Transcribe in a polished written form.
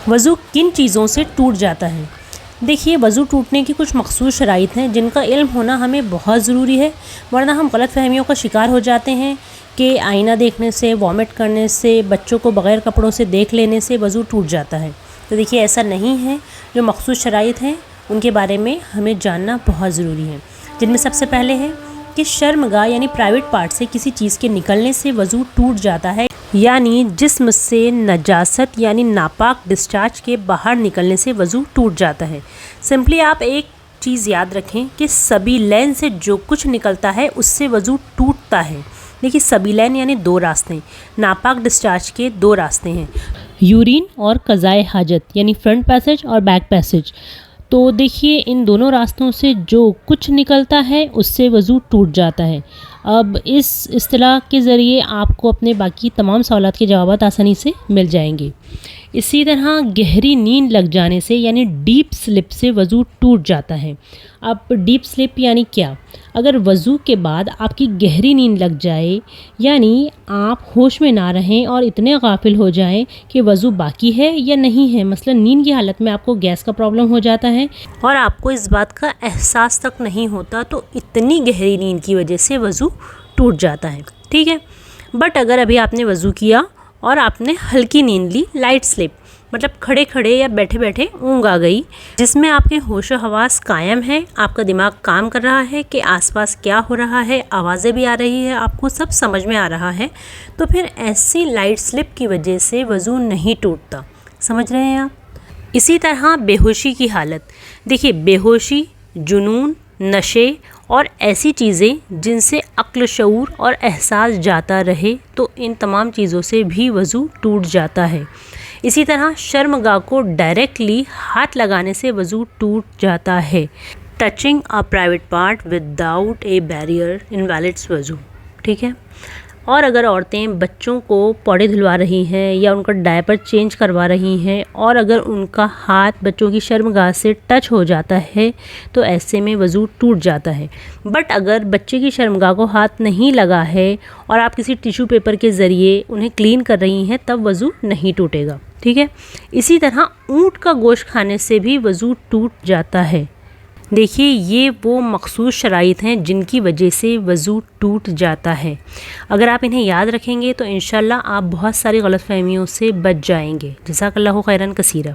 وضو کن چیزوں سے ٹوٹ جاتا ہے؟ دیکھیے، وضو ٹوٹنے کی کچھ مخصوص شرائط ہیں جن کا علم ہونا ہمیں بہت ضروری ہے، ورنہ ہم غلط فہمیوں کا شکار ہو جاتے ہیں کہ آئینہ دیکھنے سے، وامٹ کرنے سے، بچوں کو بغیر کپڑوں سے دیکھ لینے سے وضو ٹوٹ جاتا ہے۔ تو دیکھیے، ایسا نہیں ہے۔ جو مخصوص شرائط ہیں ان کے بارے میں ہمیں جاننا بہت ضروری ہے، جن میں سب سے پہلے ہے کہ شرمگاہ یعنی پرائیویٹ پارٹ سے کسی چیز کے نکلنے سے وضو ٹوٹ جاتا ہے، یعنی جسم سے نجاست یعنی ناپاک ڈسچارج کے باہر نکلنے سے وضو ٹوٹ جاتا ہے۔ سمپلی آپ ایک چیز یاد رکھیں کہ سبیلین سے جو کچھ نکلتا ہے اس سے وضو ٹوٹتا ہے۔ دیکھیے، سبیلین یعنی دو راستے، ناپاک ڈسچارج کے دو راستے ہیں، یورین اور قضائے حاجت یعنی فرنٹ پیسج اور بیک پیسج۔ تو دیکھیے، ان دونوں راستوں سے جو کچھ نکلتا ہے اس سے وضو ٹوٹ جاتا ہے۔ اب اس اصطلاح کے ذریعے آپ کو اپنے باقی تمام سوالات کے جوابات آسانی سے مل جائیں گے۔ اسی طرح گہری نیند لگ جانے سے یعنی ڈیپ سلپ سے وضو ٹوٹ جاتا ہے۔ اب ڈیپ سلپ یعنی کیا؟ اگر وضو کے بعد آپ کی گہری نیند لگ جائے، یعنی آپ ہوش میں نہ رہیں اور اتنے غافل ہو جائیں کہ وضو باقی ہے یا نہیں ہے، مثلا نیند کی حالت میں آپ کو گیس کا پرابلم ہو جاتا ہے اور آپ کو اس بات کا احساس تک نہیں ہوتا، تو اتنی گہری نیند کی وجہ سے وضو ٹوٹ جاتا ہے، ٹھیک ہے۔ بٹ اگر ابھی آپ نے وضو کیا اور آپ نے ہلکی نیند لی، لائٹ سلپ، مطلب کھڑے کھڑے یا بیٹھے بیٹھے اونگ آ گئی، جس میں آپ کے ہوش و حواس قائم ہے، آپ کا دماغ کام کر رہا ہے کہ آس پاس کیا ہو رہا ہے، آوازیں بھی آ رہی ہے، آپ کو سب سمجھ میں آ رہا ہے، تو پھر ایسی لائٹ سلپ کی وجہ سے وضو نہیں ٹوٹتا۔ سمجھ رہے ہیں آپ؟ اسی طرح بے ہوشی کی حالت، دیکھیے، بے ہوشی، جنون، نشے اور ایسی چیزیں جن سے عقل، شعور اور احساس جاتا رہے، تو ان تمام چیزوں سے بھی وضو ٹوٹ جاتا ہے۔ اسی طرح شرمگاہ کو ڈائریکٹلی ہاتھ لگانے سے وضو ٹوٹ جاتا ہے۔ Touching a private part without a barrier invalidates وضو، ٹھیک ہے۔ اور اگر عورتیں بچوں کو پوڑے دھلوا رہی ہیں یا ان کا ڈائپر چینج کروا رہی ہیں اور اگر ان کا ہاتھ بچوں کی شرمگاہ سے ٹچ ہو جاتا ہے تو ایسے میں وضو ٹوٹ جاتا ہے۔ بٹ اگر بچے کی شرمگاہ کو ہاتھ نہیں لگا ہے اور آپ کسی ٹیشو پیپر کے ذریعے انہیں کلین کر رہی ہیں، تب وضو نہیں ٹوٹے گا، ٹھیک ہے۔ اسی طرح اونٹ کا گوشت کھانے سے بھی وضو ٹوٹ جاتا ہے۔ دیکھیے، یہ وہ مخصوص شرائط ہیں جن کی وجہ سے وضو ٹوٹ جاتا ہے۔ اگر آپ انہیں یاد رکھیں گے تو انشاءاللہ آپ بہت ساری غلط فہمیوں سے بچ جائیں گے۔ جزاک اللہ خیرن کثیرہ۔